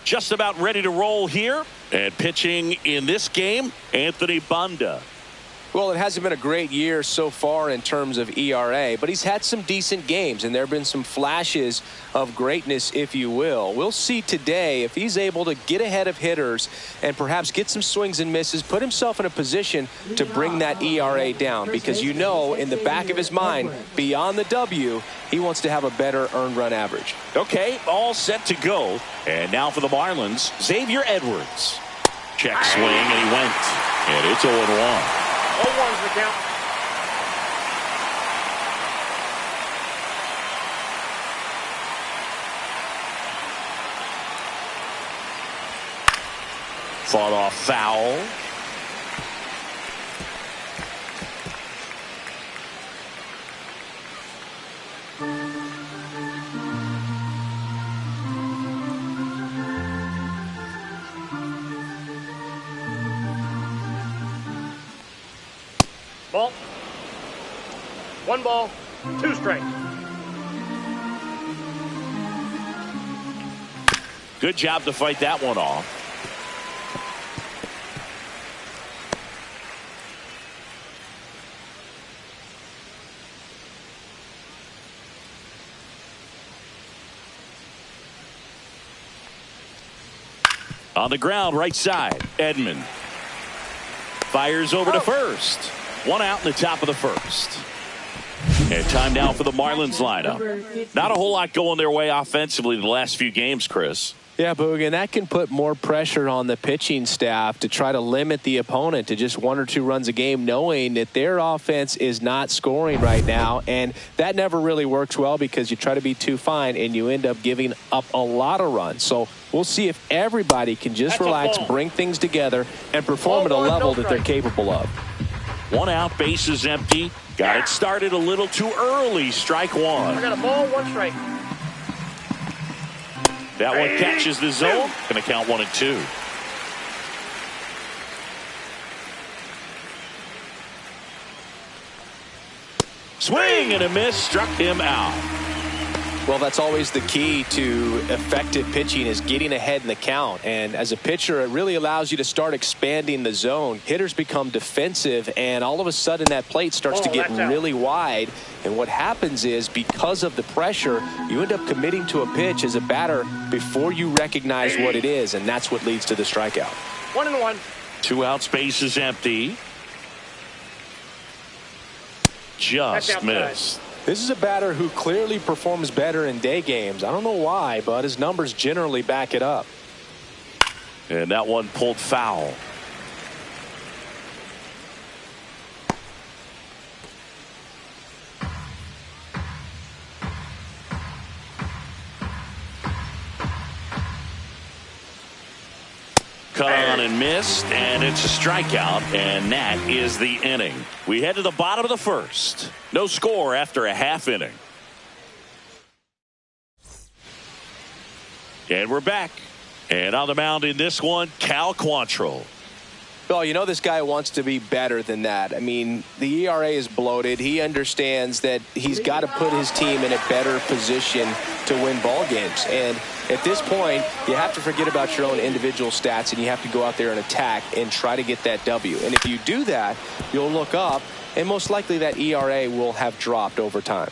just about ready to roll here. And pitching in this game, Anthony Banda. Well, it hasn't been a great year so far in terms of ERA, but he's had some decent games, and there have been some flashes of greatness, if you will. We'll see today if he's able to get ahead of hitters and perhaps get some swings and misses, put himself in a position to bring that ERA down, because you know in the back of his mind, beyond the W, he wants to have a better earned run average. Okay, all set to go. And now for the Marlins, Xavier Edwards. Check swing, and he went. And it's 0-1. 0-1's the count. Fought off foul. Ball. 1 ball, 2 strikes. Good job to fight that one off. On the ground, right side, Edman fires over to first. 1 out in the top of the first. And time now for the Marlins lineup. Not a whole lot going their way offensively the last few games, Chris. Yeah, Boog, and that can put more pressure on the pitching staff to try to limit the opponent to just 1 or 2 runs a game, knowing that their offense is not scoring right now. And that never really works well because you try to be too fine and you end up giving up a lot of runs. So we'll see if everybody can just relax, bring things together, and perform at a level that they're capable of. 1 out, bases empty. Got it started a little too early. Strike 1. I got a ball, 1 strike. That one catches the zone. Going to count 1 and 2. Swing and a miss. Struck him out. Well, that's always the key to effective pitching, is getting ahead in the count. And as a pitcher, it really allows you to start expanding the zone. Hitters become defensive, and all of a sudden that plate starts to get really wide. And what happens is, because of the pressure, you end up committing to a pitch as a batter before you recognize what it is, and that's what leads to the strikeout. 1-1. 2 out, space is empty. Just missed. This is a batter who clearly performs better in day games. I don't know why, but his numbers generally back it up. And that one pulled foul. Cut on and missed, and it's a strikeout, and that is the inning. We head to the bottom of the first. No score after a half inning. And we're back. And on the mound in this one, Cal Quantrill. Well, you know this guy wants to be better than that. I mean, the ERA is bloated. He understands that he's got to put his team in a better position to win ball games. And at this point, you have to forget about your own individual stats, and you have to go out there and attack and try to get that W. And if you do that, you'll look up, and most likely that ERA will have dropped over time.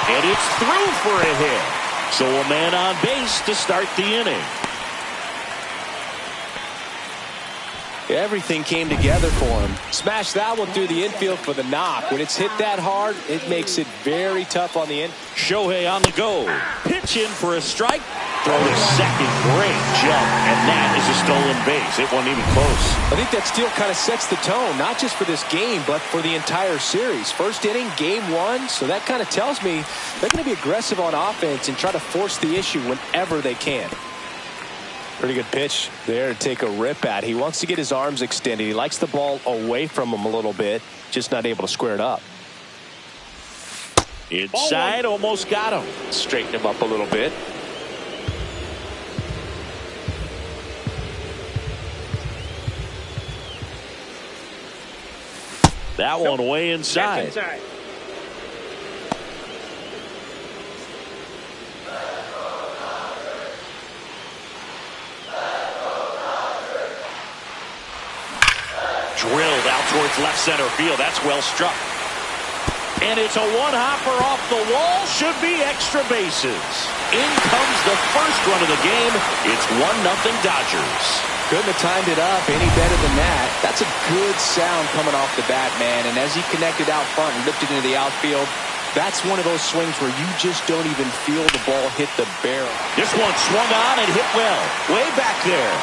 And it's through for a hit. So a man on base to start the inning. Everything came together for him. Smashed that one through the infield for the knock. When it's hit that hard, it makes it very tough on the end. Shohei on the go. Pitch in for a strike. Throw to second. Great jump. And that is a stolen base. It wasn't even close. I think that steal kind of sets the tone, not just for this game, but for the entire series. First inning, game 1. So that kind of tells me they're going to be aggressive on offense and try to force the issue whenever they can. Pretty good pitch there to take a rip at. He wants to get his arms extended. He likes the ball away from him a little bit, just not able to square it up. Inside, almost got him. Straighten him up a little bit. That one way inside. That's inside. Drilled out towards left center field. That's well struck. And it's a one-hopper off the wall. Should be extra bases. In comes the first run of the game. It's 1-0 Dodgers. Couldn't have timed it up any better than that. That's a good sound coming off the bat, man. And as he connected out front and lifted into the outfield, that's one of those swings where you just don't even feel the ball hit the barrel. This one swung on and hit well. Way back there.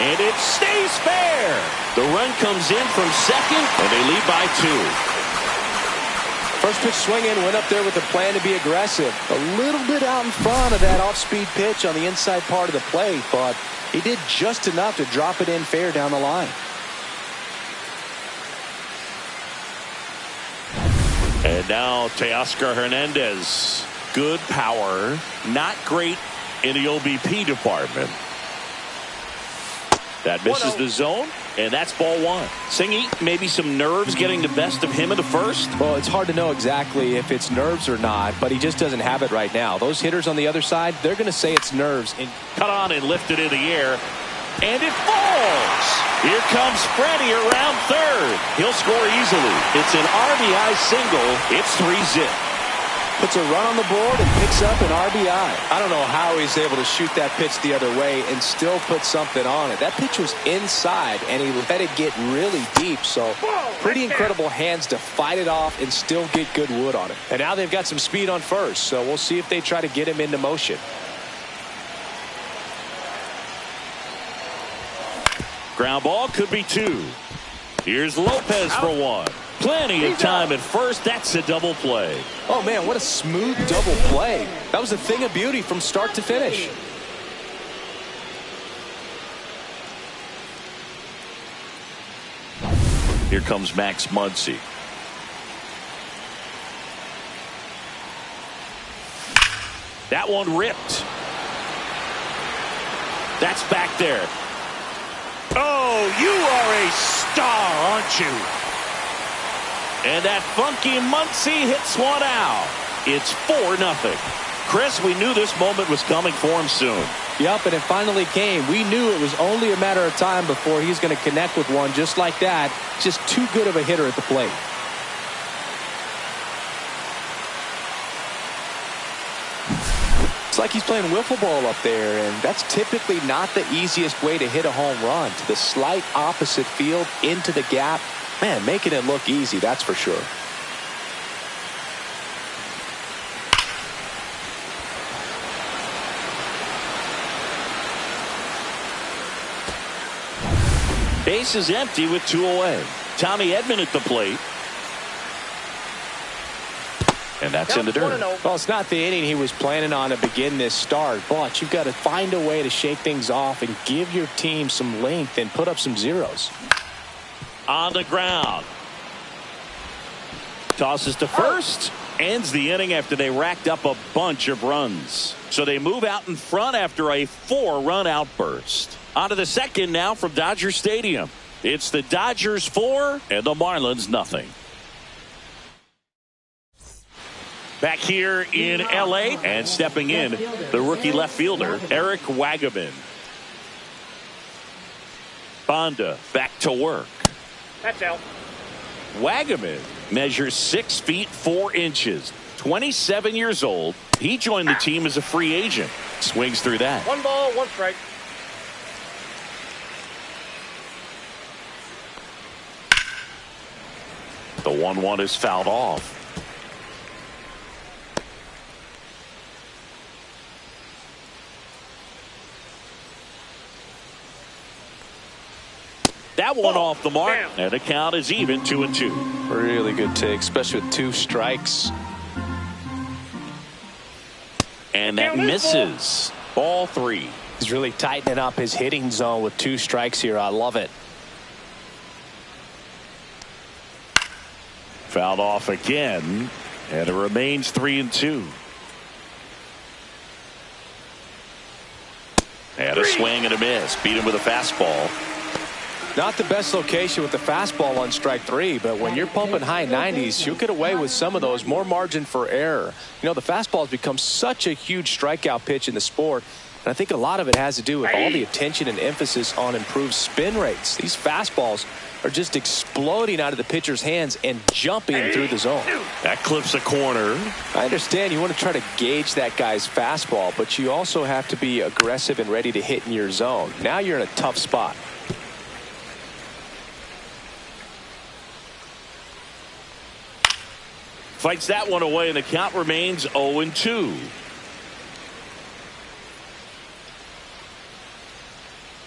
And it stays fair. The run comes in from second, and they lead by 2. First pitch swinging, went up there with a plan to be aggressive. A little bit out in front of that off-speed pitch on the inside part of the plate, but he did just enough to drop it in fair down the line. And now Teoscar Hernandez. Good power, not great in the OBP department. That misses the zone, and that's ball 1. Singy, maybe some nerves getting the best of him in the first? Well, it's hard to know exactly if it's nerves or not, but he just doesn't have it right now. Those hitters on the other side, they're going to say it's nerves. Cut on and lifted in the air, and it falls. Here comes Freddie around third. He'll score easily. It's an RBI single. It's 3-zip. Puts a run on the board and picks up an RBI. I don't know how he's able to shoot that pitch the other way and still put something on it. That pitch was inside, and he let it get really deep. So pretty incredible hands to fight it off and still get good wood on it. And now they've got some speed on first, so we'll see if they try to get him into motion. Ground ball could be 2. Here's Lopez for 1. Plenty of time at first. That's a double play. Oh, man, what a smooth double play. That was a thing of beauty from start to finish. Here comes Max Muncy. That one ripped. That's back there. Oh, you are a star, aren't you? And that funky Muncy hits one out. It's 4-0. Chris, we knew this moment was coming for him soon. Yep, and it finally came. We knew it was only a matter of time before he's going to connect with one just like that. Just too good of a hitter at the plate. It's like he's playing wiffle ball up there, and that's typically not the easiest way to hit a home run. To the slight opposite field, into the gap. Man, making it look easy, that's for sure. Base is empty with 2 away. Tommy Edman at the plate. And that's in the dirt. Well, it's not the inning he was planning on to begin this start, but you've got to find a way to shake things off and give your team some length and put up some zeros. On the ground. Tosses to first. Ends the inning after they racked up a bunch of runs. So they move out in front after a 4-run outburst. On to the second now from Dodger Stadium. It's the Dodgers 4 and the Marlins nothing. Back here in L.A. and stepping in, the rookie left fielder, Eric Wagaman. Bonda back to work. That's out. Wagaman measures 6 feet 4 inches, 27 years old. He joined the team as a free agent. Swings through that. 1 ball, 1 strike. The 1-1 is fouled off. That one off the mark, and the count is even 2-2. Really good take, especially with 2 strikes. And that misses. Ball 3. He's really tightening up his hitting zone with 2 strikes here. I love it. Fouled off again, and it remains 3-2. And a swing and a miss. Beat him with a fastball. Not the best location with the fastball on strike 3, but when you're pumping high 90s, you'll get away with some of those. More margin for error. You know, the fastball has become such a huge strikeout pitch in the sport, and I think a lot of it has to do with all the attention and emphasis on improved spin rates. These fastballs are just exploding out of the pitcher's hands and jumping through the zone. That clips a corner. I understand you want to try to gauge that guy's fastball, but you also have to be aggressive and ready to hit in your zone. Now you're in a tough spot. Fights that one away, and the count remains 0-2.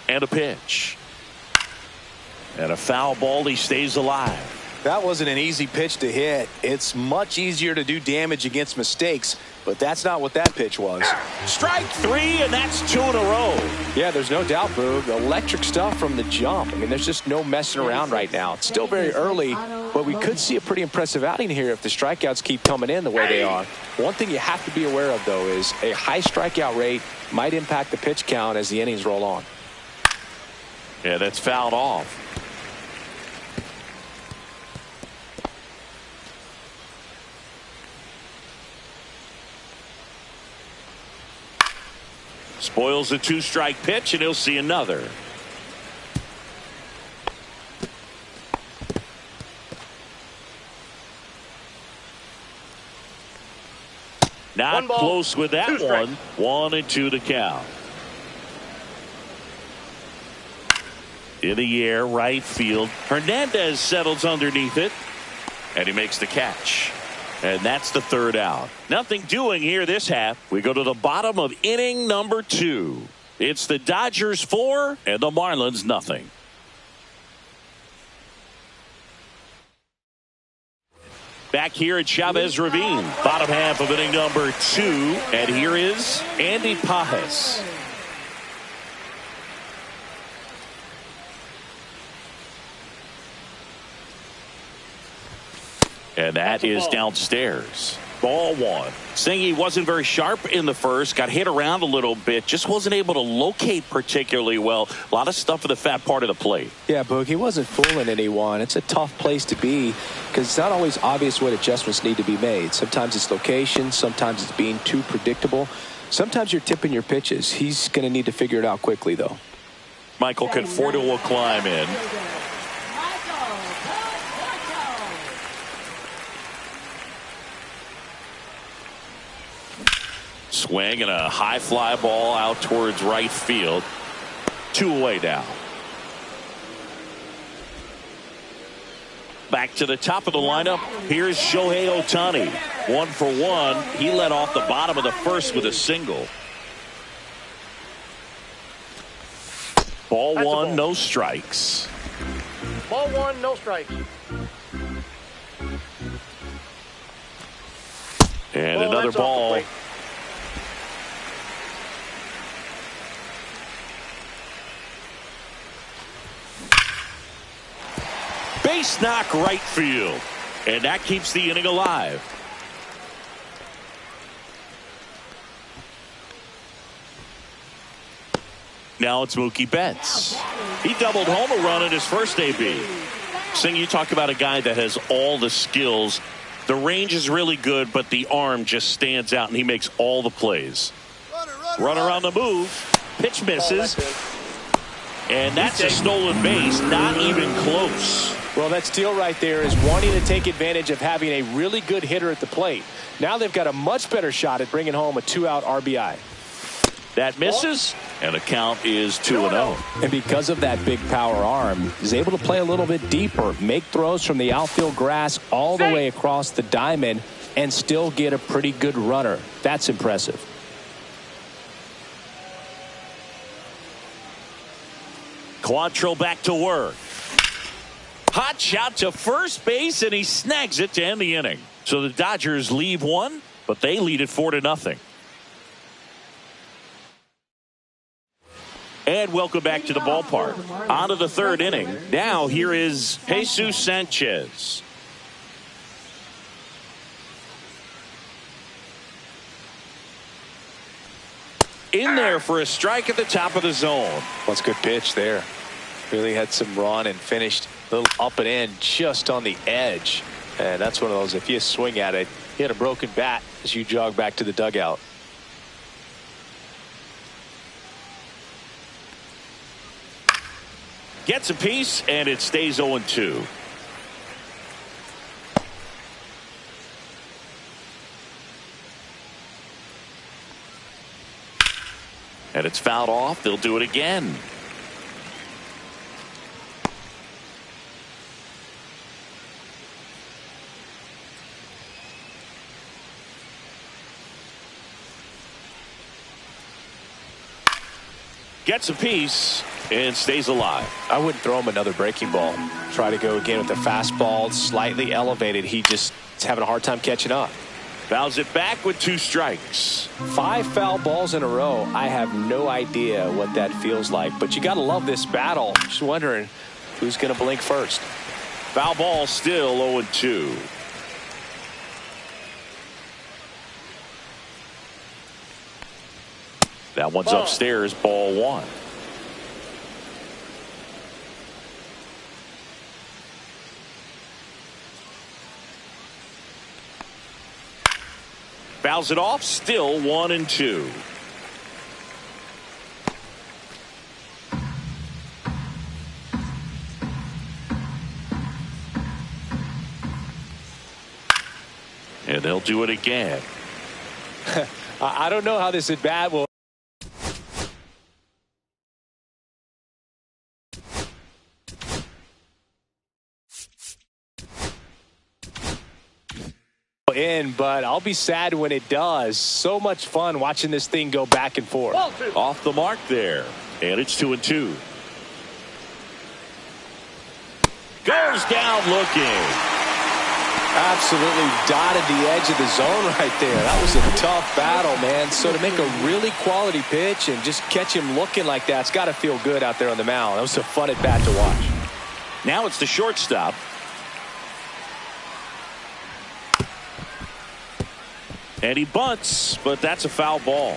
And a pitch. And a foul ball. He stays alive. That wasn't an easy pitch to hit. It's much easier to do damage against mistakes, but that's not what that pitch was. Strike 3, and that's 2 in a row. Yeah, there's no doubt, Boog. Electric stuff from the jump. I mean, there's just no messing around right now. It's still very early, but we could see a pretty impressive outing here if the strikeouts keep coming in the way they are. One thing you have to be aware of, though, is a high strikeout rate might impact the pitch count as the innings roll on. Yeah, that's fouled off. Spoils a 2-strike pitch, and he'll see another. Not close with that one. 1-2 to count. In the air, right field. Hernandez settles underneath it, and he makes the catch. And that's the third out. Nothing doing here this half. We go to the bottom of inning number 2. It's the Dodgers 4 and the Marlins nothing. Back here at Chavez Ravine, bottom half of inning number 2. And here is Andy Pajes. And that is downstairs. Ball 1. Singy wasn't very sharp in the first. Got hit around a little bit. Just wasn't able to locate particularly well. A lot of stuff for the fat part of the plate. Yeah, Boog, he wasn't fooling anyone. It's a tough place to be because it's not always obvious what adjustments need to be made. Sometimes it's location. Sometimes it's being too predictable. Sometimes you're tipping your pitches. He's going to need to figure it out quickly, though. Michael Conforto will climb in. Swing and a high fly ball out towards right field. 2 away now. Back to the top of the lineup. Here's Shohei Ohtani. 1 for 1. He led off the bottom of the first with a single. Ball 1, no strikes. Ball 1, no strikes. And another ball. Base knock right field. And that keeps the inning alive. Now it's Mookie Betts. He doubled home a run in his first AB. Sing, you talk about a guy that has all the skills. The range is really good, but the arm just stands out, and he makes all the plays. Runner on the move. Pitch misses. And that's a stolen base. Not even close. Well, that steal right there is wanting to take advantage of having a really good hitter at the plate. Now they've got a much better shot at bringing home a 2-out RBI. That misses, and the count is 2-0. And because of that big power arm, he's able to play a little bit deeper, make throws from the outfield grass all the way across the diamond, and still get a pretty good runner. That's impressive. Quantrill back to work. Hot shot to first base, and he snags it to end the inning. So the Dodgers leave one, but they lead it 4-0. And welcome back to the ballpark. On to the third inning. Now here is Jesus Sanchez. In there for a strike at the top of the zone. That's a good pitch there. Really had some run and finished a little up and in just on the edge. And that's one of those, if you swing at it, you had a broken bat as you jog back to the dugout. Gets a piece, and it stays 0-2. And it's fouled off. They'll do it again. Gets a piece and stays alive. I wouldn't throw him another breaking ball. Try to go again with the fastball slightly elevated. He just is having a hard time catching up. Fouls it back with 2 strikes. 5 foul balls in a row. I have no idea what that feels like, but you got to love this battle. Just wondering who's going to blink first. Foul ball still 0-2. That one's upstairs, ball 1. Fouls it off, still 1-2. And they'll do it again. I don't know how this at bat will. In, but I'll be sad when it does. So much fun watching this thing go back and forth. Off the mark there, and it's 2-2. Goes down looking. Absolutely dotted the edge of the zone right there. That was a tough battle, man. So to make a really quality pitch and just catch him looking like that, it's got to feel good out there on the mound. That was a fun at bat to watch. Now it's the shortstop. And he bunts, but that's a foul ball.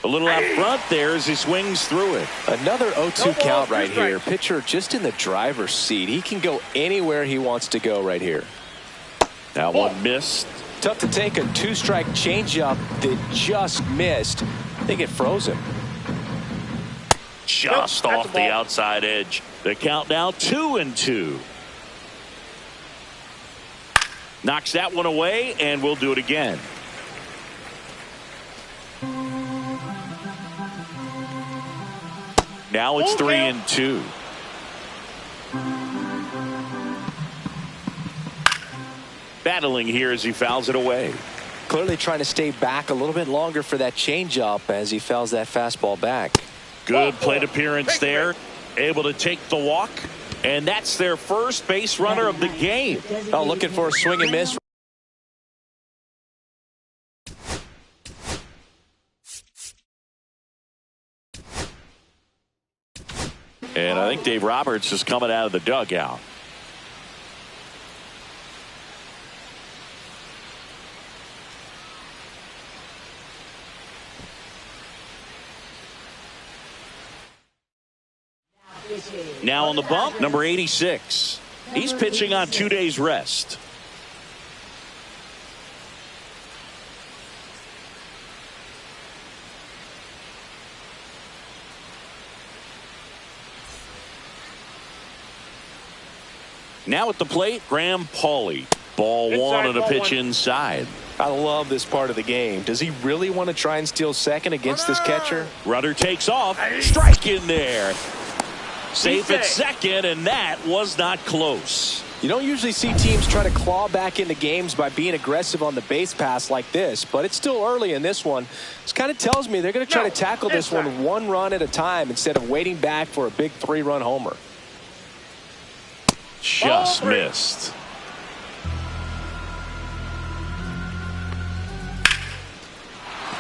A little out front there as he swings through it. Another 0-2 count right here. Pitcher just in the driver's seat. He can go anywhere he wants to go right here. That one missed. Tough to take a 2-strike changeup that just missed. I think it froze him. Just off the outside edge. The count now 2-2. Knocks that one away, and we'll do it again. Now it's 3-2. Battling here as he fouls it away. Clearly trying to stay back a little bit longer for that changeup as he fouls that fastball back. Good plate appearance there. Able to take the walk. And that's their first base runner of the game. Oh, looking for a swing and miss. And I think Dave Roberts is coming out of the dugout. Now on the bump, number 86. He's pitching on 2 days rest. Now at the plate, Graham Pauley. Ball 1 on a pitch inside. I love this part of the game. Does he really want to try and steal second against this catcher? Rudder takes off. Strike in there. Safe at second, and that was not close. You don't usually see teams try to claw back into games by being aggressive on the base pass like this, but it's still early in this one. This kind of tells me they're going to try to tackle this one run at a time instead of waiting back for a big 3-run homer. Just missed.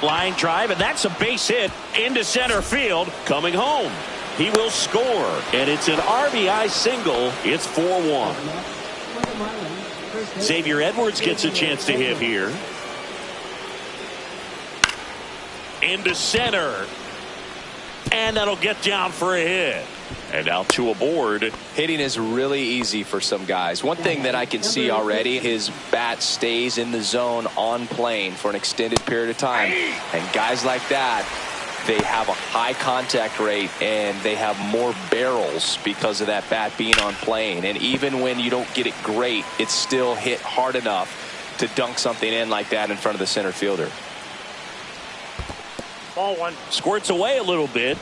Line drive, and that's a base hit into center field. Coming home. He will score, and it's an RBI single. It's 4-1. Xavier Edwards gets a chance to hit here. into center. And that'll get down for a hit. And out to a board. Hitting is really easy for some guys. One thing that I can see already, his bat stays in the zone on plane for an extended period of time. And guys like that, they have a high contact rate and they have more barrels because of that bat being on plane. And even when you don't get it great, it's still hit hard enough to dunk something in like that in front of the center fielder. Ball one. Squirts away a little bit.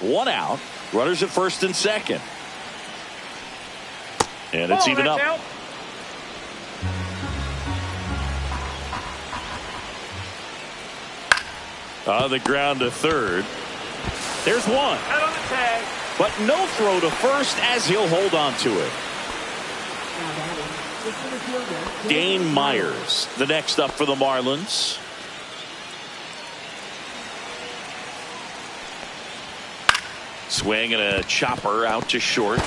One out. Runners at first and second. And it's even up. Out. On the ground to third. There's one. Out on the tag. But no throw to first as he'll hold on to it. Dane Myers, the next up for the Marlins. Swing and a chopper out to short.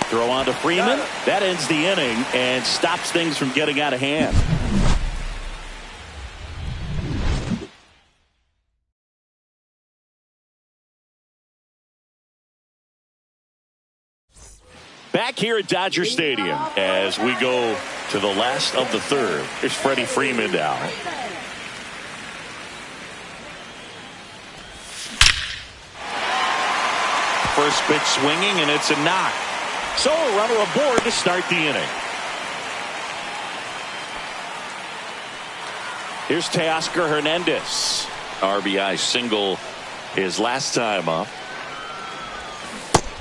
Throw on to Freeman. That ends the inning and stops things from getting out of hand. Back here at Dodger Stadium as we go to the last of the third. Here's Freddie Freeman now. First pitch swinging, and it's a knock. So a runner aboard to start the inning. Here's Teoscar Hernandez. RBI single his last time up.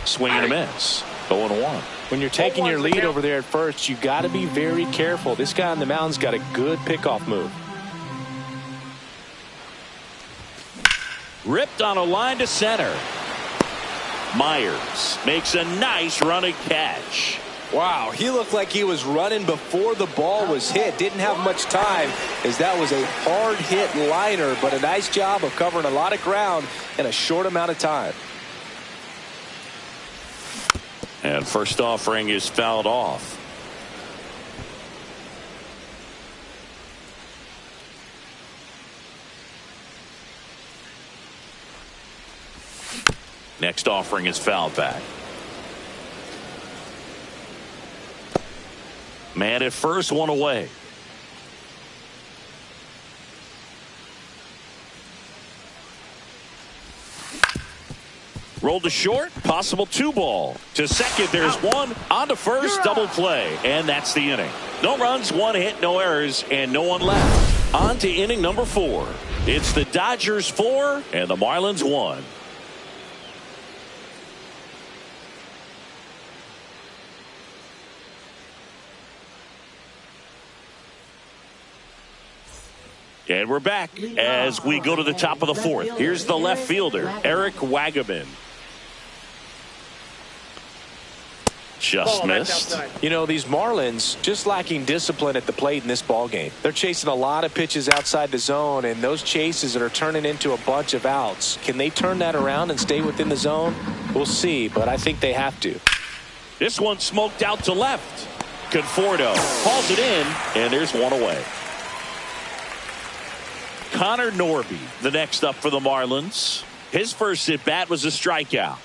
Swing and a miss. 0-1. When you're taking your lead over there at first, you got to be very careful. This guy on the mound's got a good pickoff move. Ripped on a line to center. Myers makes a nice running catch. Wow, he looked like he was running before the ball was hit. Didn't have much time as that was a hard hit liner, but a nice job of covering a lot of ground in a short amount of time. And first offering is fouled off. Next offering is fouled back. Man at first, one away. Rolled to short, possible 2-ball. To second, there's one. On to first, double play. And that's the inning. No runs, one hit, no errors, and no one left. On to inning number 4. It's the Dodgers 4 and the Marlins 1. And we're back as we go to the top of the 4th. Here's the left fielder, Eric Wagaman. Just missed. You know, these Marlins just lacking discipline at the plate in this ball game. They're chasing a lot of pitches outside the zone, and those chases that are turning into a bunch of outs. Can they turn that around and stay within the zone? We'll see, but I think they have to. This one smoked out to left. Conforto hauls it in, and there's one away. Connor Norby, the next up for the Marlins. His first at bat was a strikeout.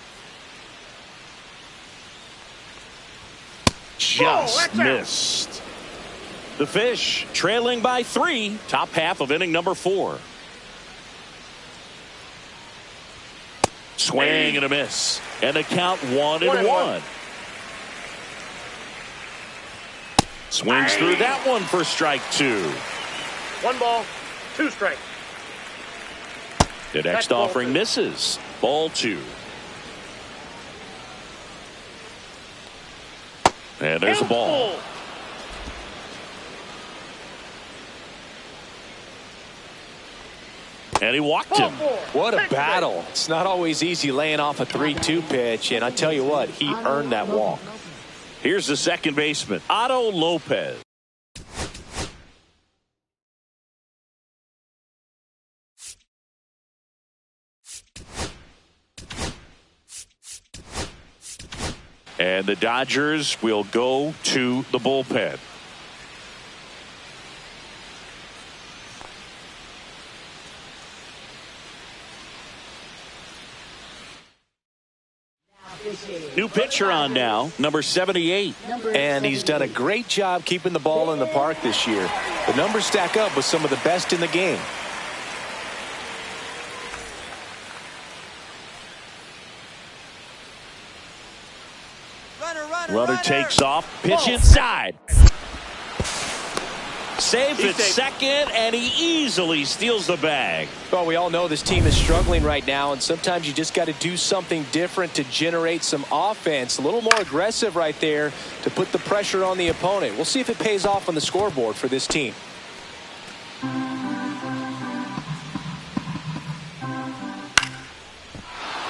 Just missed. The Fish trailing by 3. Top half of inning number 4. Swing and a miss. And a count 1-1. Swings through that one for strike 2. 1 ball, 2 strikes. The next offering misses. Ball 2. And there's a ball. And he walked him. What a battle. It's not always easy laying off a 3-2 pitch, and I tell you what, he earned that walk. Here's the second baseman, Otto Lopez. And the Dodgers will go to the bullpen. pitcher on now, number 78. And he's done a great job keeping the ball in the park this year. The numbers stack up with some of the best in the game. Runner takes off, pitch inside. Saves at second, and he easily steals the bag. Well, we all know this team is struggling right now, and sometimes you just got to do something different to generate some offense. A little more aggressive right there to put the pressure on the opponent. We'll see if it pays off on the scoreboard for this team.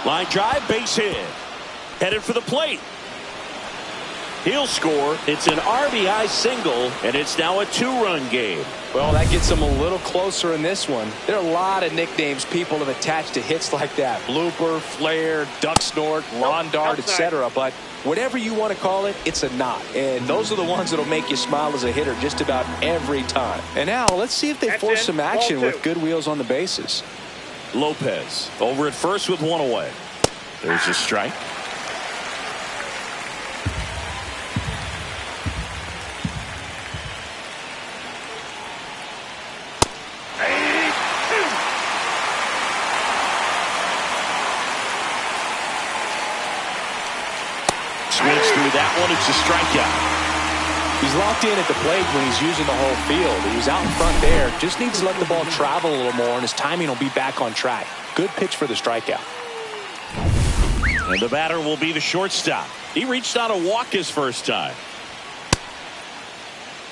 Line drive, base hit. Headed for the plate. He'll score. It's an RBI single, and it's now a 2-run game. Well, that gets them a little closer in this one. There are a lot of nicknames people have attached to hits like that. Blooper, flare, duck snort, lawn dart, etc. But whatever you want to call it, it's a knot. And those are the ones that'll make you smile as a hitter just about every time. And now let's see if they force some action with good wheels on the bases. Lopez over at first with one away. There's a strike. That one, it's a strikeout. He's locked in at the plate when he's using the whole field. He was out in front there. Just needs to let the ball travel a little more, and his timing will be back on track. Good pitch for the strikeout. And the batter will be the shortstop. He reached out a walk his first time.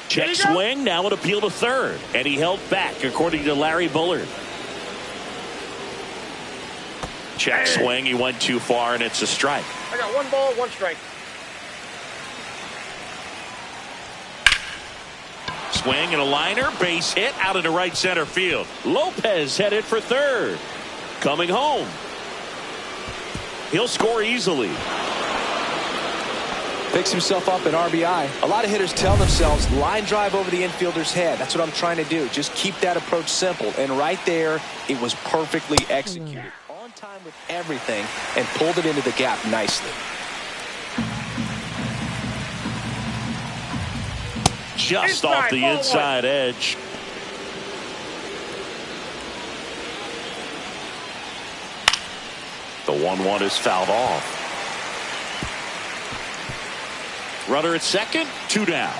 Check swing, now an appeal to third. And he held back, according to Larry Bullard. Check swing, he went too far, and it's a strike. I got 1 ball, 1 strike. Swing and a liner, base hit out into right center field. Lopez headed for third. Coming home. He'll score easily. Picks himself up an RBI. A lot of hitters tell themselves line drive over the infielder's head. That's what I'm trying to do. Just keep that approach simple. And right there, it was perfectly executed. On time with everything and pulled it into the gap nicely. Just off the inside edge. The 1-1 is fouled off. Runner at second, 2 down.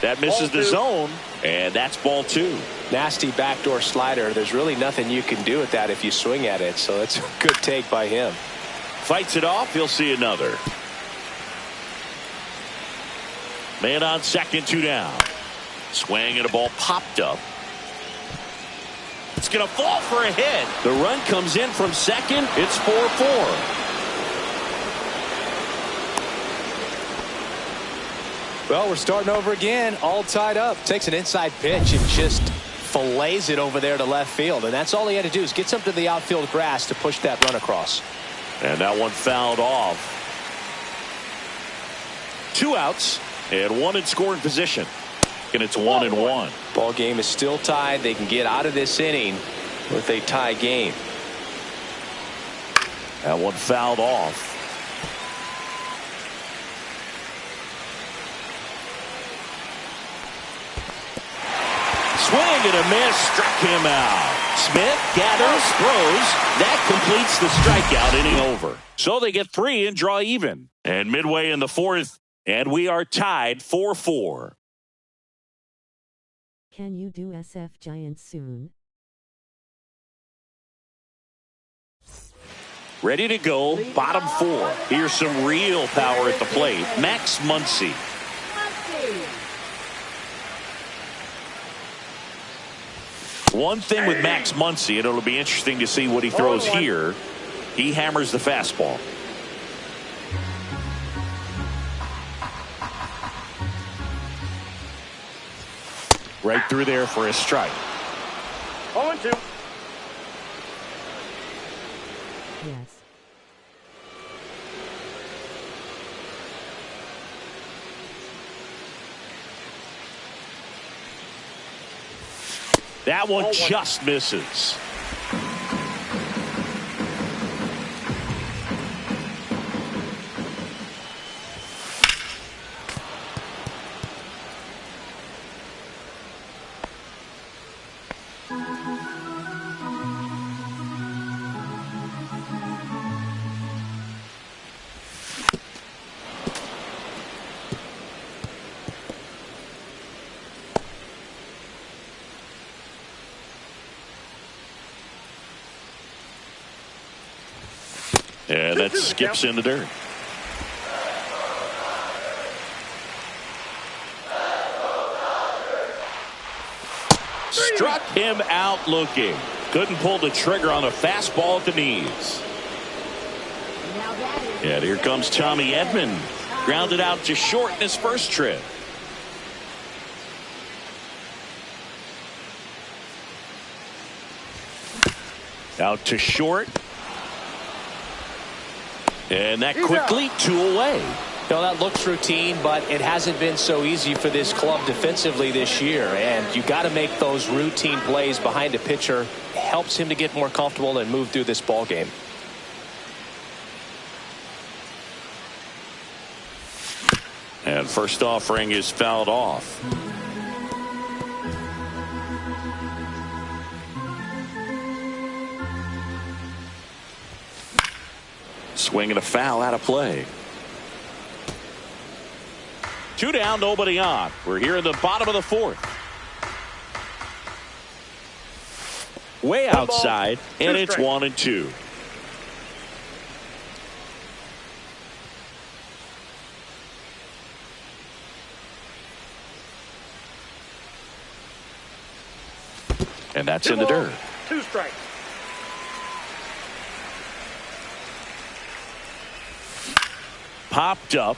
That misses the zone, and that's ball 2. Nasty backdoor slider. There's really nothing you can do with that if you swing at it, so that's a good take by him. Fights it off, he'll see another. Man on second, 2 down. Swing and a ball popped up. It's going to fall for a hit. The run comes in from second. It's 4-4. Well, we're starting over again, all tied up. Takes an inside pitch and just fillets it over there to left field. And that's all he had to do is get something to the outfield grass to push that run across. And that one fouled off. 2 outs. And 1 in scoring position. And it's 1-1. Ball game is still tied. They can get out of this inning with a tie game. That one fouled off. Swing and a miss, struck him out. Smith gathers, throws. That completes the strikeout, inning over. So they get 3 and draw even. And midway in the 4th, and we are tied 4-4. Can you do SF Giants soon? Ready to go, bottom 4. Here's some real power at the plate. Max Muncy. One thing with Max Muncy, and it'll be interesting to see what he throws here. He hammers the fastball. Right through there for a strike. 0-2. Yes. That one just misses. And that skips in the dirt. Struck him out looking. Couldn't pull the trigger on a fastball at the knees. And here comes Tommy Edman. Grounded out to short in his first trip. Out to short. And that quickly 2 away. You know, that looks routine, but it hasn't been so easy for this club defensively this year. And you got to make those routine plays behind a pitcher. It helps him to get more comfortable and move through this ball game. And first offering is fouled off. Swing and a foul out of play. 2 down, nobody on. We're here in the bottom of the 4th. Way outside, and it's 1-2. And that's in the dirt. 2 strikes. Popped up.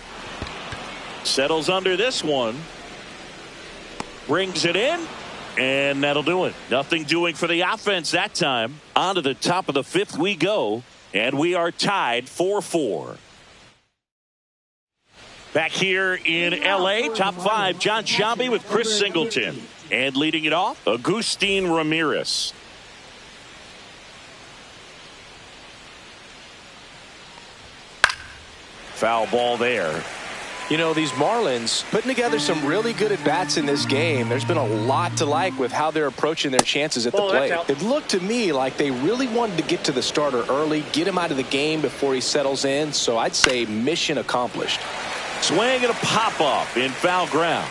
Settles under this one. Brings it in. And that'll do it. Nothing doing for the offense that time. On to the top of the 5th we go. And we are tied 4-4. Back here in L.A., top 5, John Sciambi with Chris Singleton. And leading it off, Agustin Ramirez. Foul ball there. You know, these Marlins putting together some really good at-bats in this game. There's been a lot to like with how they're approaching their chances at the plate. It looked to me like they really wanted to get to the starter early, get him out of the game before he settles in. So I'd say mission accomplished. Swing and a pop-up in foul ground.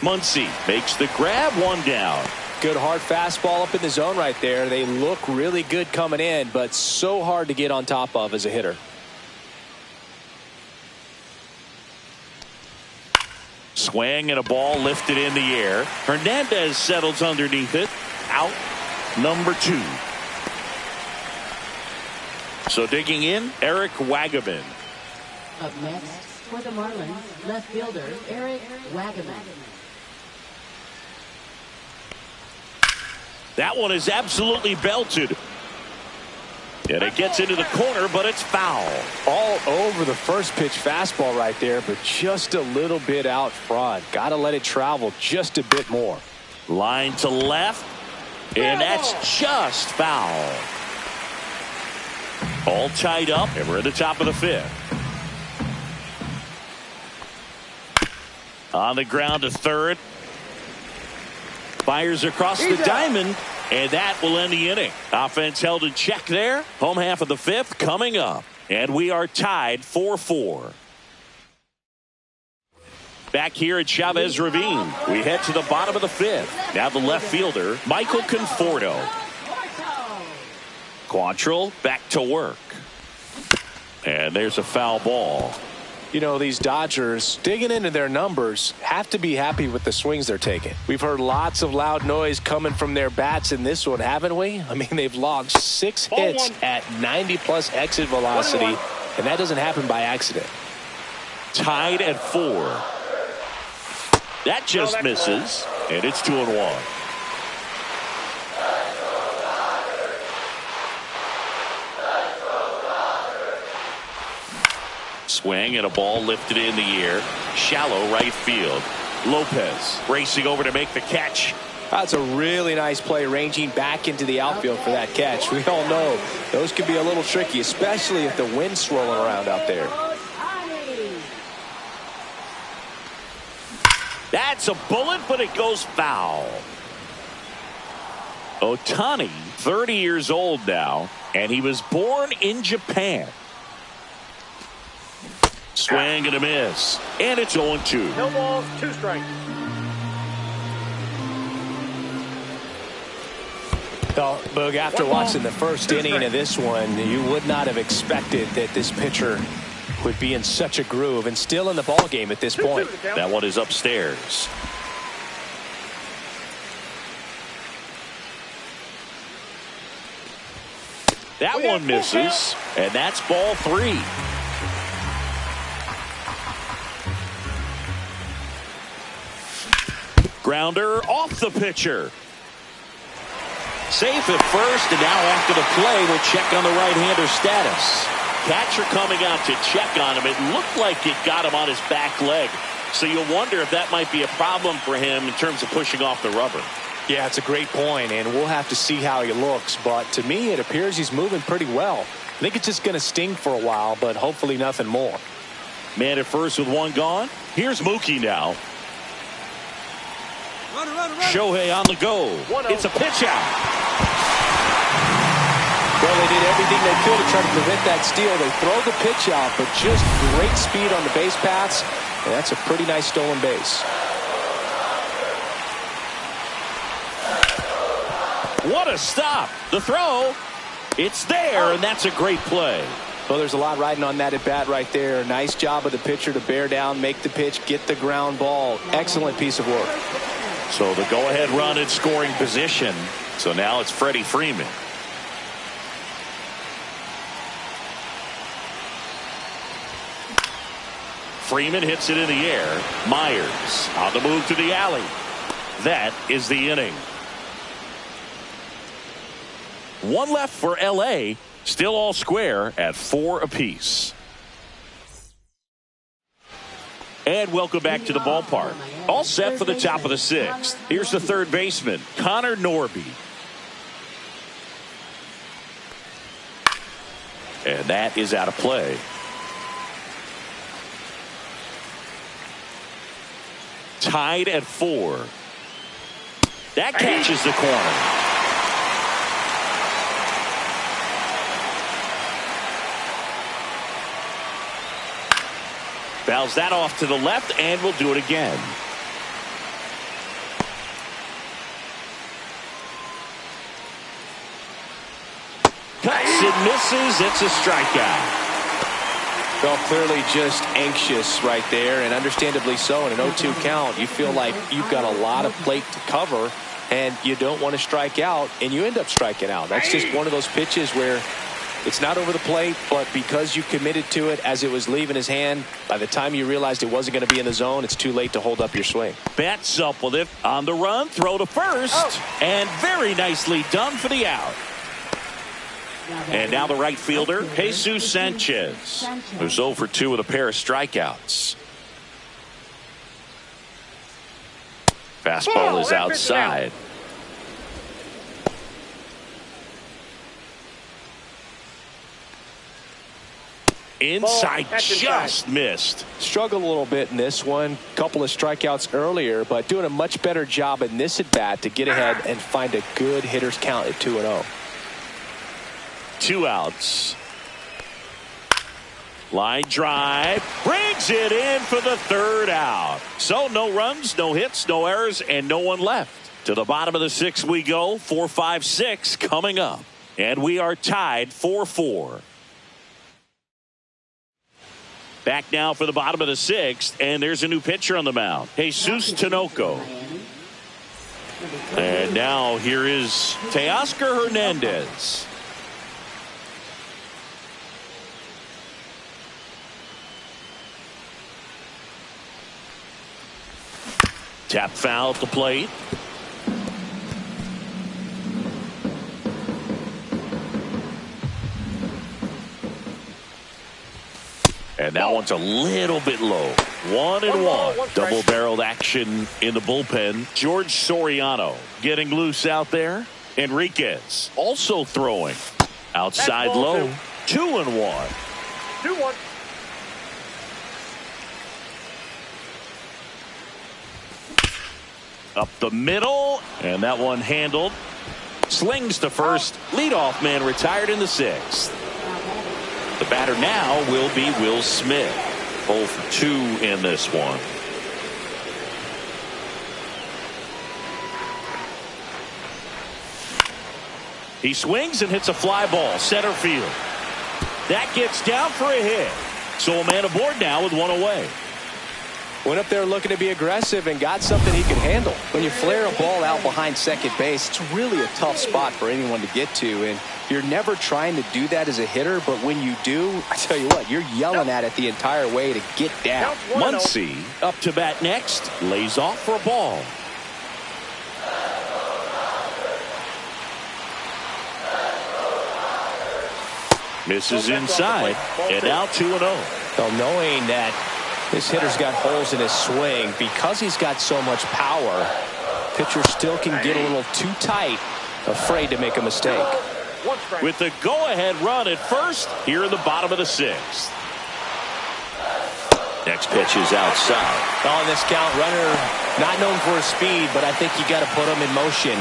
Muncy makes the grab, 1 down. Good hard fastball up in the zone right there. They look really good coming in, but so hard to get on top of as a hitter. Swing and a ball lifted in the air. Hernandez settles underneath it. Out number 2. So digging in, Eric Wagaman. Up next for the Marlins, left fielder Eric Wagaman. That one is absolutely belted. And it gets into the corner, but it's foul. All over the first pitch fastball right there, but just a little bit out front. Got to let it travel just a bit more. Line to left, and that's just foul. All tied up, and we're at the top of the 5th. On the ground to third. Fires across the diamond. And that will end the inning. Offense held in check there. Home half of the 5th coming up. And we are tied 4-4. Back here at Chavez Ravine. We head to the bottom of the 5th. Now the left fielder, Michael Conforto. Quantrill back to work. And there's a foul ball. You know, these Dodgers, digging into their numbers, have to be happy with the swings they're taking. We've heard lots of loud noise coming from their bats in this one, haven't we? I mean, they've logged 6 hits at 90-plus exit velocity, and that doesn't happen by accident. Tied at 4. That just misses, and it's 2-1. Swing and a ball lifted in the air. Shallow right field. Lopez racing over to make the catch. That's a really nice play, ranging back into the outfield for that catch. We all know those can be a little tricky, especially if the wind's swirling around out there. That's a bullet, but it goes foul. Ohtani, 30 years old now, and he was born in Japan. Swing and a miss. And it's 0-2. No balls, 2 strikes. Well, Boog, after watching the first inning of this one, you would not have expected that this pitcher would be in such a groove and still in the ball game at this point. That one is upstairs. That one misses, and that's ball 3. Grounder off the pitcher. Safe at first, and now after the play, we'll check on the right-hander status. Catcher coming out to check on him. It looked like it got him on his back leg. So you'll wonder if that might be a problem for him in terms of pushing off the rubber. Yeah, it's a great point, and we'll have to see how he looks. But to me, it appears he's moving pretty well. I think it's just going to sting for a while, but hopefully nothing more. Man at first with one gone. Here's Mookie now. Shohei on the go. It's a pitch out. Well, they did everything they could to try to prevent that steal. They throw the pitch out, but just great speed on the base paths, and that's a pretty nice stolen base. What a stop. The throw. It's there, and that's a great play. Well, there's a lot riding on that at bat right there. Nice job of the pitcher to bear down, make the pitch, get the ground ball. Excellent piece of work. So the go-ahead run in scoring position. So now it's Freddie Freeman. Freeman hits it in the air. Myers on the move to the alley. That is the inning. One left for LA. Still all square at 4 apiece. And welcome back to the ballpark. All set for the top of the 6th. Here's the third baseman, Connor Norby. And that is out of play. Tied at 4. That catches the corner. Fouls that off to the left, and we'll do it again. Cuts and misses. It's a strikeout. Well, clearly just anxious right there, and understandably so. In an 0-2 count, you feel like you've got a lot of plate to cover, and you don't want to strike out, and you end up striking out. That's just one of those pitches where it's not over the plate, but because you committed to it as it was leaving his hand, by the time you realized it wasn't going to be in the zone, it's too late to hold up your swing. Bats up with it on the run, throw to first, and very nicely done for the out. And now the right fielder, Jesus Sanchez, who's 0 for 2 with a pair of strikeouts. Fastball is outside. Inside, just missed. Struggled a little bit in this one. Couple of strikeouts earlier, but doing a much better job in this at bat to get ahead and find a good hitter's count at 2-0. 2 outs. Line drive brings it in for the 3rd out. So no runs, no hits, no errors, and no one left. To the bottom of the 6th we go. 4, 5, 6 coming up, and we are tied 4-4. Back now for the bottom of the 6th, and there's a new pitcher on the mound, Jesus Tinoco. And now here is Teoscar Hernandez. Tap foul at the plate. And that one's a little bit low. 1-1. Double-barreled action in the bullpen. George Soriano getting loose out there. Enriquez also throwing. Outside low. 2-1. 2-1. Up the middle. And that one handled. Slings to first. Leadoff man retired in the 6th. The batter now will be Will Smith. 0 for 2 in this one. He swings and hits a fly ball center field. That gets down for a hit. So a man aboard now with one away. Went up there looking to be aggressive and got something he could handle. When you flare a ball out behind second base, it's really a tough spot for anyone to get to, and you're never trying to do that as a hitter, but when you do, I tell you what, you're yelling at it the entire way to get down. Muncy up to bat next, lays off for a ball. Misses inside, and now 2-0. Well, knowing that this hitter's got holes in his swing, because he's got so much power, pitcher still can get a little too tight, afraid to make a mistake. With the go-ahead run at first, here in the bottom of the sixth. Next pitch is outside. On this count, runner not known for his speed, but I think you got to put him in motion.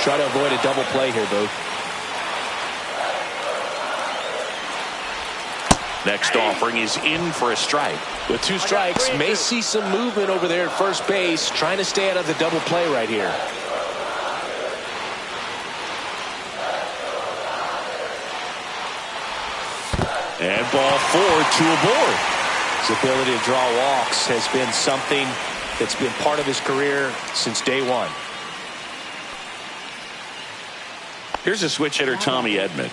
Try to avoid a double play here, Boo. Next offering is in for a strike. With 2 strikes, may see some movement over there at first base, trying to stay out of the double play right here. And ball 4, 2 aboard. His ability to draw walks has been something that's been part of his career since day one. Here's a switch hitter, Tommy Edman.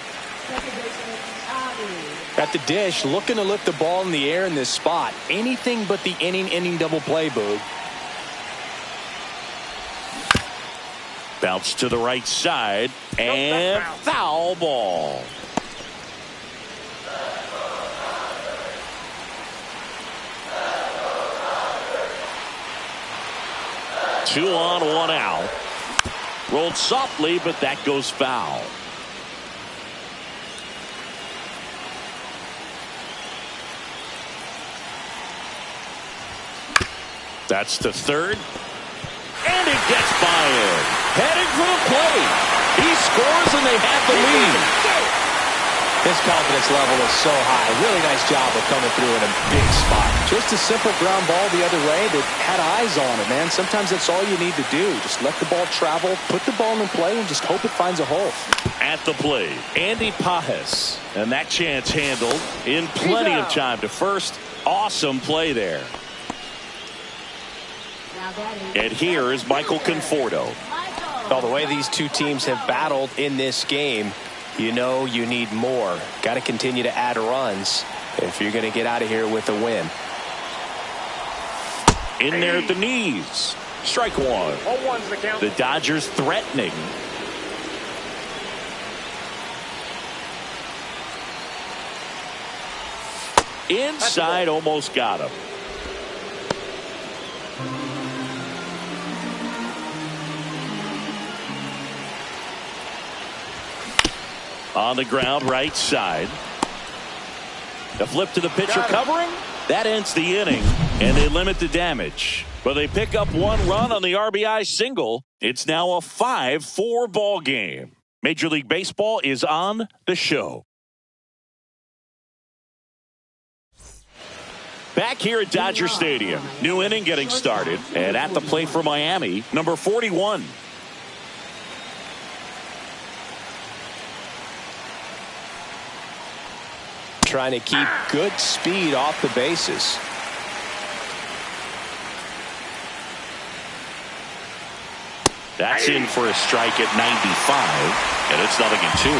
At the dish, looking to lift the ball in the air in this spot. Anything but the inning double play, Boog. Bounce to the right side, and foul ball. Two on, one out. Rolled softly, but that goes foul. That's the third. And it gets by him. Heading for the plate. He scores and they have the lead. His confidence level is so high. Really nice job of coming through in a big spot. Just a simple ground ball the other way that had eyes on it, man. Sometimes that's all you need to do. Just let the ball travel, put the ball in play, and just hope it finds a hole. At the plate, Andy Pajes. And that chance handled in plenty of time to first. Awesome play there. And here is Michael Conforto. Well, the way these two teams have battled in this game, you know you need more. Got to continue to add runs if you're going to get out of here with a win. In there at the knees. Strike one. The Dodgers threatening. Inside, almost got him. On the ground, right side. A flip to the pitcher covering. That ends the inning, and they limit the damage. But they pick up 1 run on the RBI single. It's now a 5-4 ball game. Major League Baseball is on the show. Back here at Dodger Stadium. New inning getting started. And at the plate for Miami, number 41. Trying to keep good speed off the bases. That's in for a strike at 95, and it's 0-2.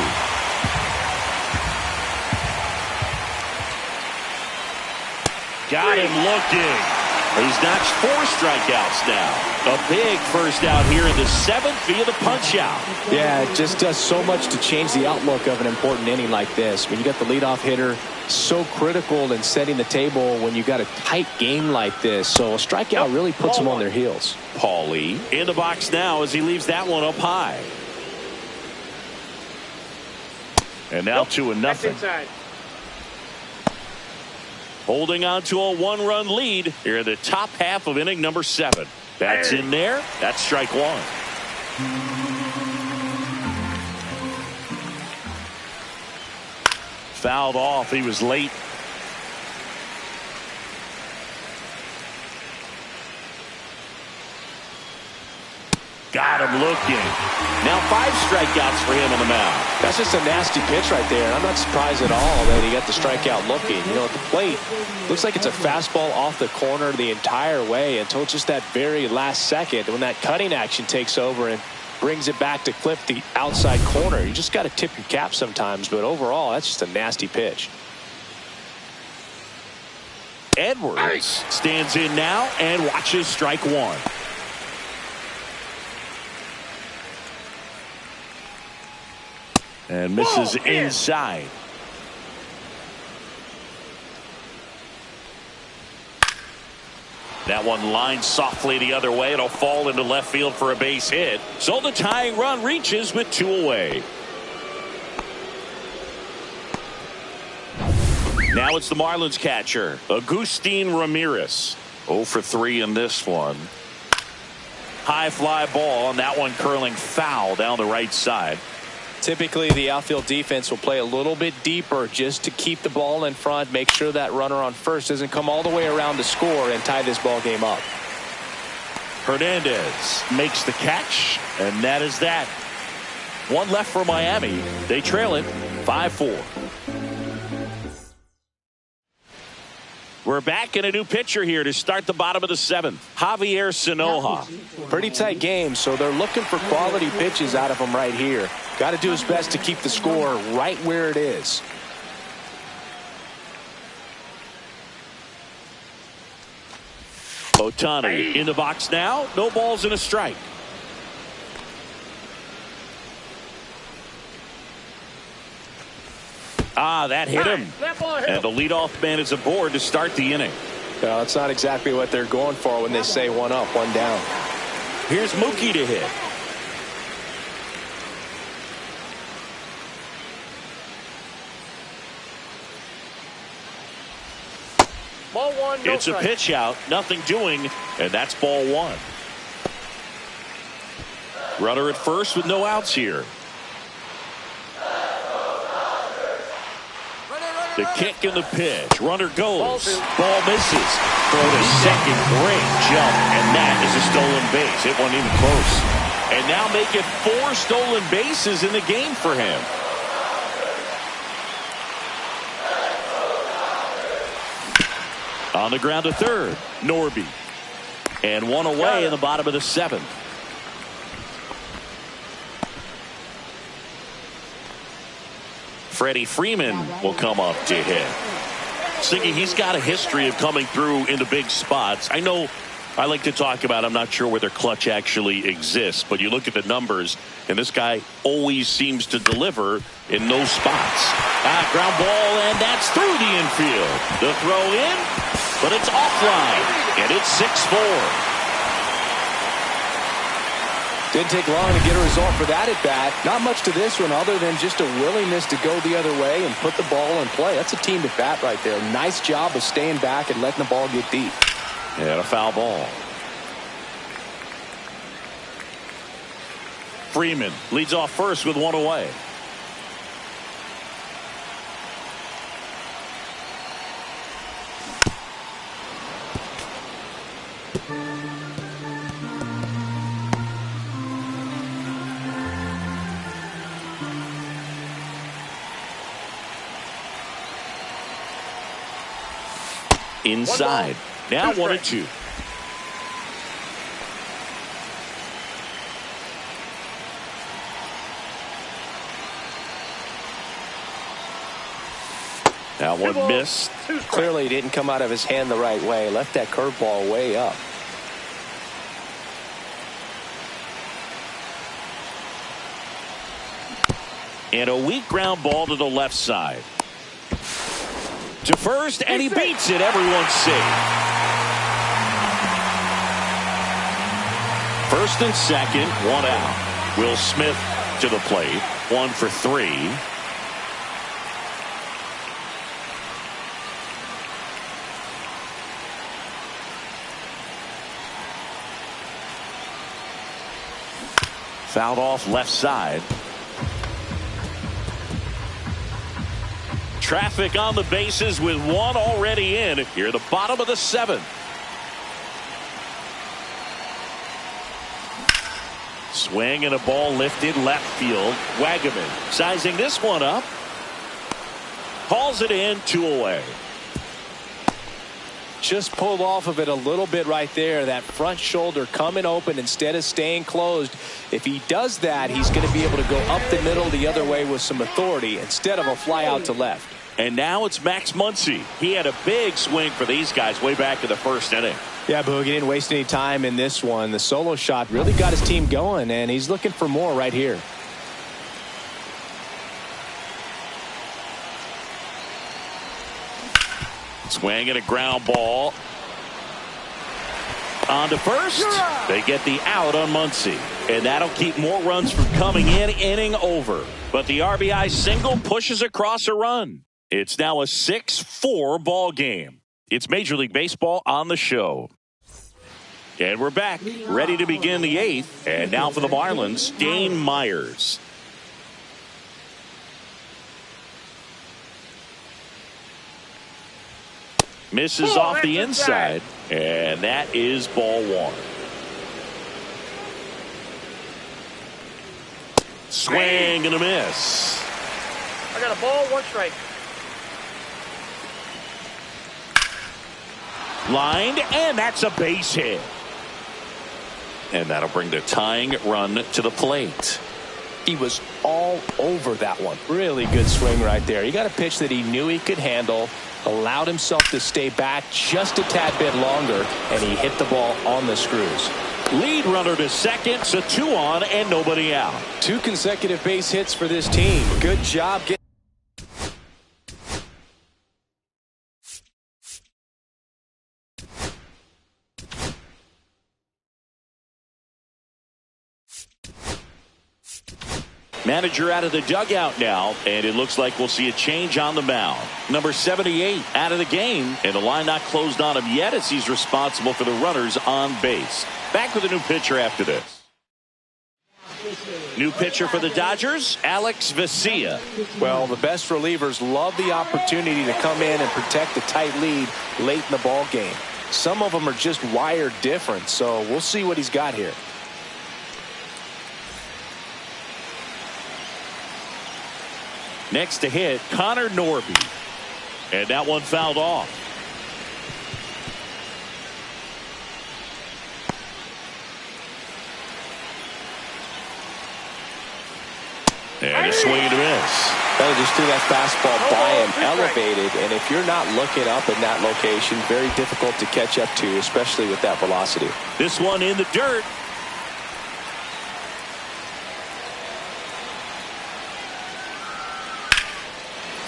Got him looking. He's notched 4 strikeouts now. A big first out here in the 7th via the punch out. Yeah, it just does so much to change the outlook of an important inning like this. When you got the leadoff hitter, so critical in setting the table when you got a tight game like this. So a strikeout really puts them on their heels. Paulie in the box now as he leaves that one up high. And now 2-0. Holding on to a 1-run lead here in the top half of inning number 7. That's in there. That's strike 1. Fouled off. He was late. got him looking. Now 5 strikeouts for him on the mound. That's just a nasty pitch right there. I'm not surprised at all that he got the strikeout looking. You know, at the plate, looks like it's a fastball off the corner the entire way until just that very last second when that cutting action takes over and brings it back to clip the outside corner. You just got to tip your cap sometimes, but overall, that's just a nasty pitch. Edwards stands in now and watches strike 1. And misses inside. That one lines softly the other way. It'll fall into left field for a base hit. So the tying run reaches with 2 away. Now it's the Marlins catcher, Agustin Ramirez. 0 for 3 in this one. High fly ball, and that one curling foul down the right side. Typically, the outfield defense will play a little bit deeper just to keep the ball in front, make sure that runner on first doesn't come all the way around to score and tie this ball game up. Hernandez makes the catch, and that is that. 1 left for Miami. They trail it 5-4. We're back in a new pitcher here to start the bottom of the 7th. Javier Sinoja. Pretty tight game, so they're looking for quality pitches out of him right here. Got to do his best to keep the score right where it is. Ohtani in the box now. No balls and a strike. That hit him. And the leadoff man is aboard to start the inning. No, it's not exactly what they're going for when they say 1 up, 1 down. Here's Mookie to hit. Ball 1, no It's strike. a pitch out, nothing doing, and that's ball 1. Runner at first with no outs here. The kick and the pitch. Runner goes. Ball misses. Throw to second. Great jump. And that is a stolen base. It wasn't even close. And now make it 4 stolen bases in the game for him. On the ground to third. Norby. And 1 away in the bottom of the 7th. Freddie Freeman will come up to hit. Thinking he's got a history of coming through into big spots. I know I like to talk about, I'm not sure whether clutch actually exists, but you look at the numbers, and this guy always seems to deliver in those spots. Ground ball, and that's through the infield. The throw in, but it's offline, and it's 6-4. Didn't take long to get a result for that at bat. Not much to this one other than just a willingness to go the other way and put the ball in play. That's a team at bat right there. Nice job of staying back and letting the ball get deep. And a foul ball. Freeman leads off first with 1 away. Inside. Now 1-2. That one missed. Clearly didn't come out of his hand the right way. Left that curveball way up. And a weak ground ball to the left side. To first, and he beats it. Everyone's safe. First and second, 1 out. Will Smith to the plate. 1 for 3. Fouled off left side. Traffic on the bases with 1 already in. Here, the bottom of the 7th. Swing and a ball lifted left field. Wagaman sizing this one up. Calls it in, 2 away. Just pulled off of it a little bit right there. That front shoulder coming open instead of staying closed. If he does that, he's going to be able to go up the middle the other way with some authority instead of a fly out to left. And now it's Max Muncy. He had a big swing for these guys way back in the first inning. Yeah, Boog, he didn't waste any time in this one. The solo shot really got his team going, and he's looking for more right here. Swing and a ground ball. On to first. They get the out on Muncy. And that'll keep more runs from coming in, inning over. But the RBI single pushes across a run. It's now a 6-4 ball game. It's Major League Baseball on the show. And we're back, ready to begin the 8th. And now for the Marlins, Dane Myers. Misses off the inside, and that is ball 1. Swing and a miss. I got a ball, 1 strike. Lined, and that's a base hit. And that'll bring the tying run to the plate. He was all over that one. Really good swing right there. He got a pitch that he knew he could handle, allowed himself to stay back just a tad bit longer, and he hit the ball on the screws. Lead runner to second, so 2 on and nobody out. 2 consecutive base hits for this team. Good job getting. Manager out of the dugout now, and it looks like we'll see a change on the mound. Number 78 out of the game, and the line not closed on him yet as he's responsible for the runners on base. Back with a new pitcher after this. New pitcher for the Dodgers, Alex Vesia. Well, the best relievers love the opportunity to come in and protect a tight lead late in the ball game. Some of them are just wired different, so we'll see what he's got here. Next to hit, Connor Norby. And that one fouled off. And a swing and a miss. That just threw that fastball by him, elevated, and if you're not looking up in that location, very difficult to catch up to, especially with that velocity. This one in the dirt.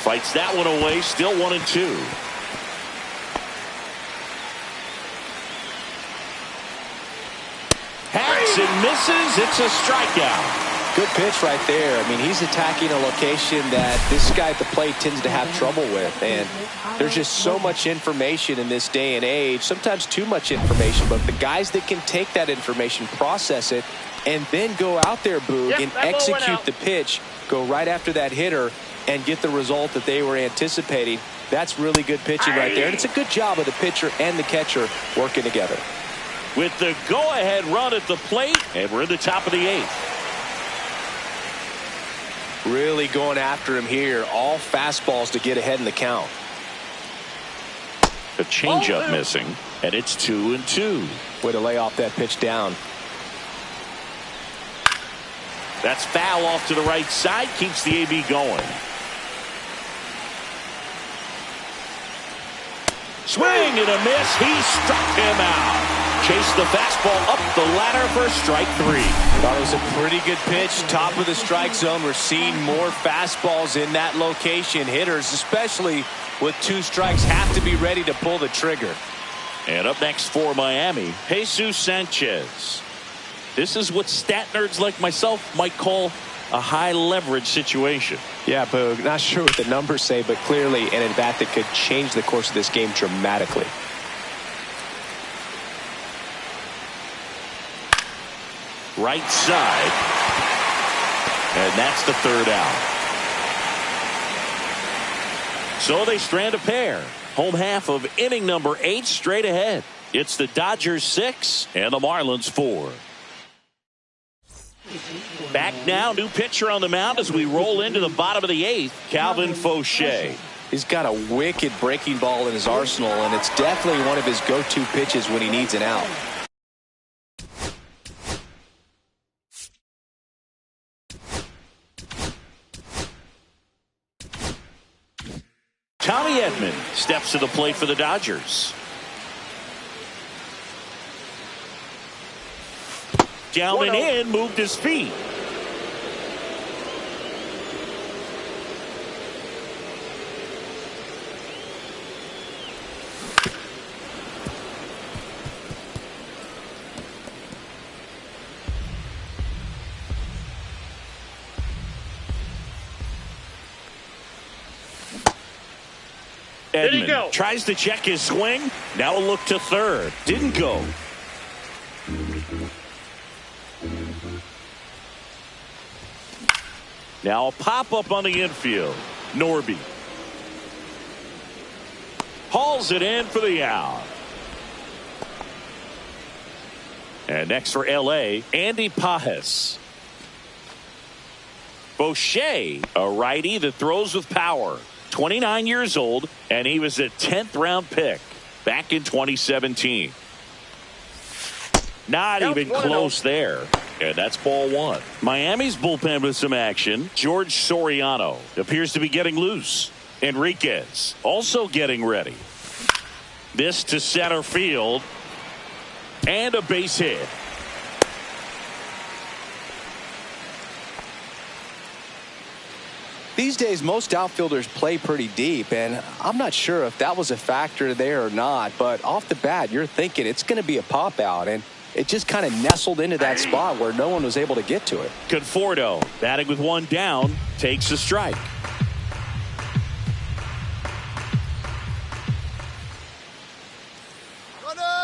Fights that one away, still 1-2. Hacks and misses. It's a strikeout. Good pitch right there. I mean, he's attacking a location that this guy at the plate tends to have trouble with. And there's just so much information in this day and age, sometimes too much information. But the guys that can take that information, process it, and then go out there, Boog, and execute the pitch, go right after that hitter, and get the result that they were anticipating. That's really good pitching right there. And it's a good job of the pitcher and the catcher working together. With the go-ahead run at the plate, and we're in the top of the 8th. Really going after him here. All fastballs to get ahead in the count. The changeup missing, and it's 2-2. Way to lay off that pitch down. That's foul off to the right side, keeps the AB going. Swing and a miss. He struck him out. Chased the fastball up the ladder for strike 3. Thought it was a pretty good pitch. Top of the strike zone. We're seeing more fastballs in that location. Hitters, especially with 2 strikes, have to be ready to pull the trigger. And up next for Miami, Jesus Sanchez. This is what stat nerds like myself might call a high leverage situation. Yeah, Boog, not sure what the numbers say, but clearly an at-bat that could change the course of this game dramatically. Right side. And that's the 3rd out. So they strand a pair. Home half of inning number 8 straight ahead. It's the Dodgers 6 and the Marlins 4. Back now, new pitcher on the mound as we roll into the bottom of the 8th, Calvin Fauché. He's got a wicked breaking ball in his arsenal, and it's definitely one of his go-to pitches when he needs an out. Tommy Edman steps to the plate for the Dodgers. Down and in, moved his feet. Edman tries to check his swing. Now a look to third. Didn't go. Now a pop-up on the infield. Norby hauls it in for the out. And next for L.A., Andy Pages. Fauché, a righty that throws with power. 29 years old, and he was a 10th round pick back in 2017. Not even close there. And that's ball one. Miami's bullpen with some action. George Soriano appears to be getting loose. Enriquez also getting ready. This to center field. And a base hit. These days, most outfielders play pretty deep, and I'm not sure if that was a factor there or not, but off the bat, you're thinking it's going to be a pop-out, and it just kind of nestled into that spot where no one was able to get to it. Conforto, batting with one down, takes a strike.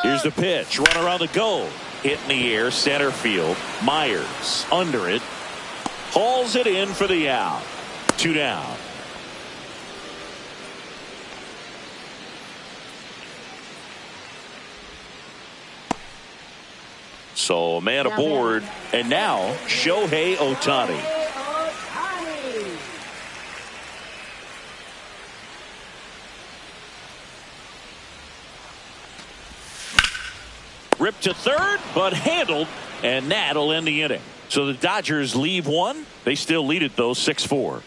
Here's the pitch. Runner on the go. Hit in the air, center field. Myers under it. Hauls it in for the out. 2 down. So a man aboard, and now Shohei Ohtani. Ripped to third, but handled, and that'll end the inning. So the Dodgers leave one. They still lead it, though, 6-4.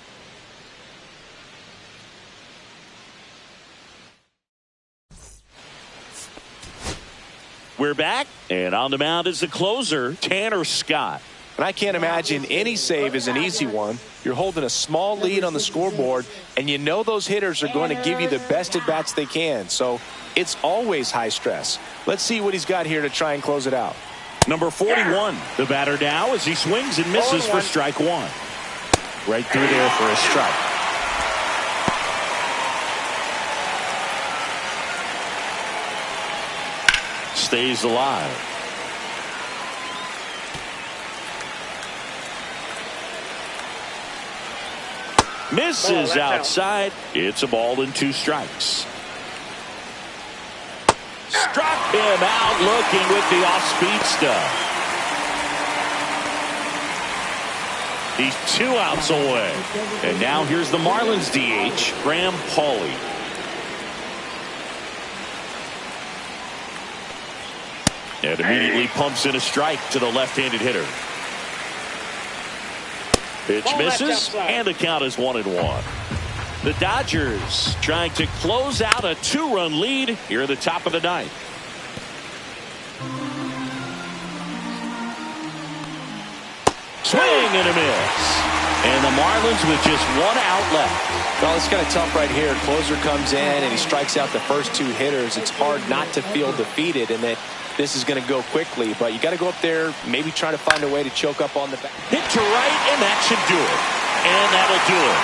We're back, and on the mound is the closer, Tanner Scott. And I can't imagine any save is an easy one. You're holding a small lead on the scoreboard, and you know those hitters are going to give you the best at-bats they can. So it's always high stress. Let's see what he's got here to try and close it out. Number 41, the batter now as he swings and misses for strike one. Right through there for a strike. Stays alive. Misses outside. It's a ball and 2 strikes. Struck him out looking with the off-speed stuff. He's 2 outs away. And now here's the Marlins DH, Graham Pauley. And immediately pumps in a strike to the left-handed hitter. Pitch misses, and the count is 1-1. The Dodgers trying to close out a 2-run lead here at the top of the 9th. Swing and a miss. And the Marlins with just 1 out left. Well, it's kind of tough right here. Closer comes in and he strikes out the first 2 hitters. It's hard not to feel defeated and that this is going to go quickly, but you got to go up there, maybe try to find a way to choke up on the back. Hit to right, and that should do it. And that'll do it.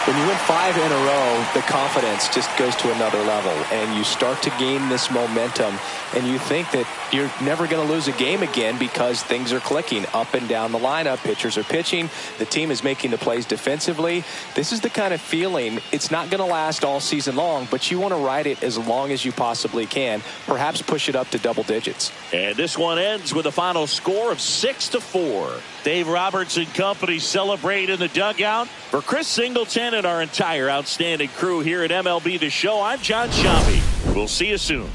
When you win 5 in a row, the confidence just goes to another level, and you start to gain this momentum, and you think that you're never going to lose a game again because things are clicking up and down the lineup. Pitchers are pitching. The team is making the plays defensively. This is the kind of feeling, it's not going to last all season long, but you want to ride it as long as you possibly can, perhaps push it up to double digits. And this one ends with a final score of 6-4. Dave Roberts and company celebrate in the dugout. For Chris Singleton and our entire outstanding crew here at MLB The Show, I'm John Sciambi. We'll see you soon.